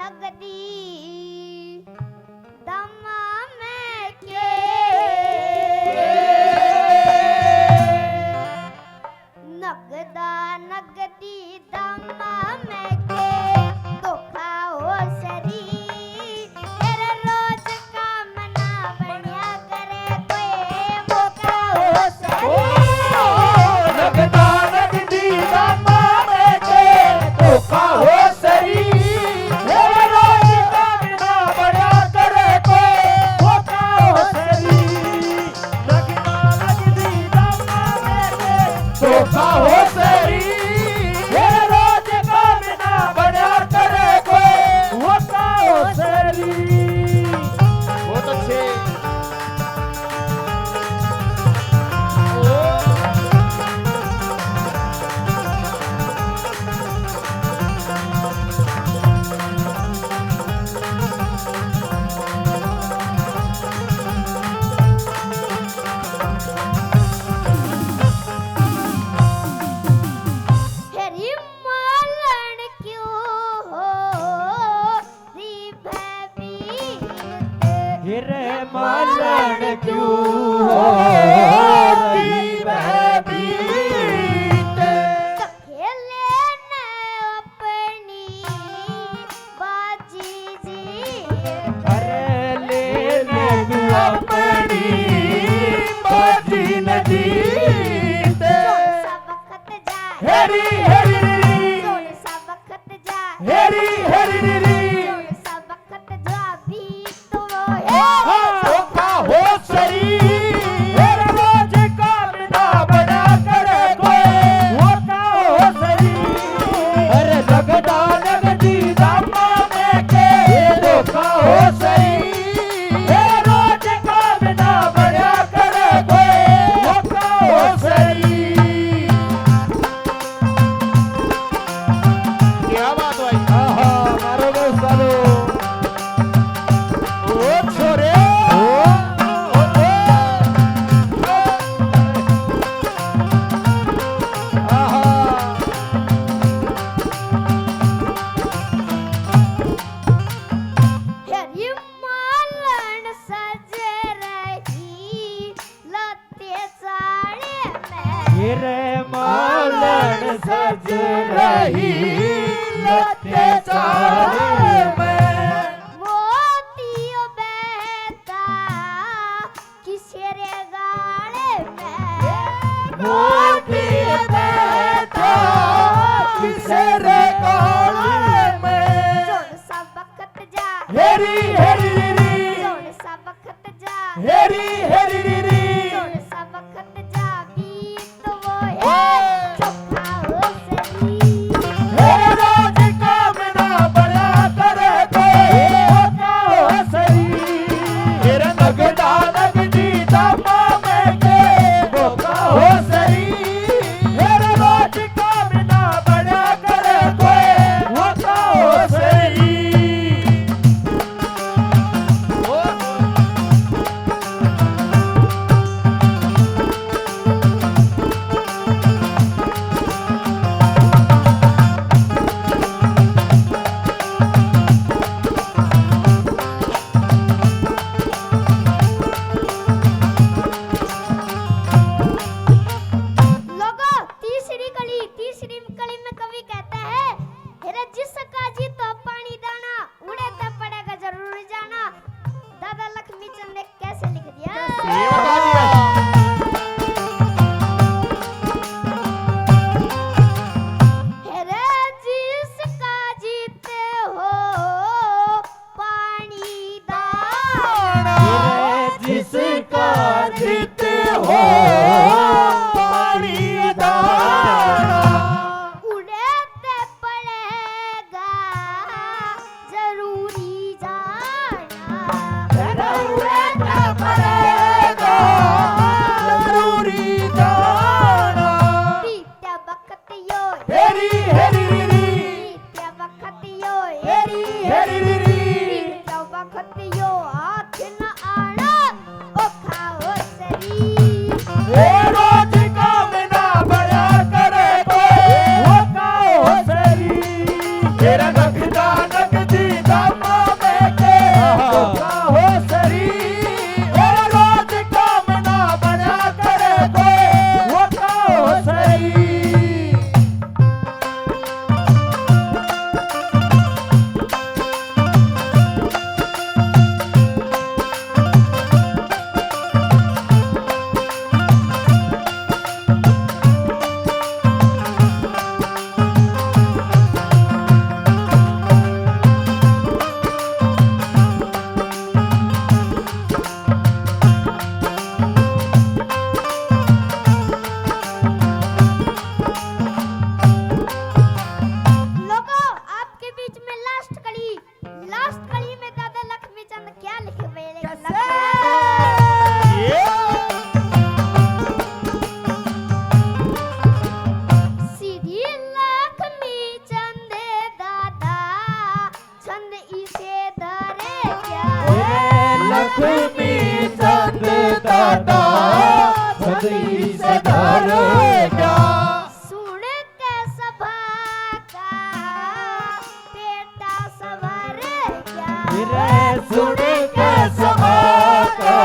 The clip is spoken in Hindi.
नगदी दमा में के नगदा नगदी दमा में के धोखा हो सरी तेरे रोज का मना बढ़िया करे कोई धोखा हो सरी नगदा नगदी दमा में के धोखा हो सरी तेरे रोज का मना बढ़िया करे कोई धोखा हो सरी नगदा नगदी दमा में के धोखा हो सरी तेरे रोज का मना बढ़िया करे कोई धोखा हो सरी। बहुत अच्छे हेरी मालन क्यों हो री भयभीत हिरे मालन क्यों हो रही भयभीत खेले न अपनी बाजी जीत अरे लेने तू अपनी बाजी न जीत सा वक्त जाए हेरी हेरी री जोड़ सा वक्त जाए हेरी हेरी री जोड़ सा वक्त जा भी तो वो धोखा हो सरी तेरा रोज का बिना बड़ा करे कोई धोखा हो सरी अरे नगदा नगदी दामा में के धोखा हो सरी तेरा रोज का बिना बड़ा करे कोई धोखा हो सरी। क्या बात भाई आहा मारो गो सालो ओ छोरे हेरी मालन सज रही लते साड़े में हिरे मालन सज रही लते चारे में मोतियों बहता किसरे गाड़े में मोती बैठा किसे रे काले में जोड़ सा वक्त जा हेरी हेरी री जोड़ सा वक्त जा हेरी हेरी री जोड़ सा वक्त जा भी तो वो है धोखा हो सरी तेरे रोज का बिना बड़ा करे कोई धोखा हो सरी तेरा नगदा नगदी दामा में के धोखा हो सरी तेरे रोज का बिना बड़ा करे कोई धोखा हो सरी। लोगों तीसरी कली में कवि कहता है हेरे जिसका जी तो पानी दाना उड़े तो पड़ेगा जरूर जाना। दादा लक्ष्मी चंद ने कैसे लिख दिया हेरे जिसका जीते हो पानी दाना जिसका जीत हो पानी दाना उड़े ते पड़ेगा जरूरी जाना रहता पड़ेगा जरूरी जाना बीते वक्त यो हेरी हेरी री बीते वक्त यो हेरी हेरी री बीते वक्त यो हाथ न आना ओ खाओ सरी हे रोज का बिना बड़ा करे कोई धोखा हो सरी तेरा नगदा नगदी दा इसे धरे क्या लक्ष्मी चंद दादा सदी सदर जा सुन के सभा का बेटा सवर क्या रे सुन के सभा का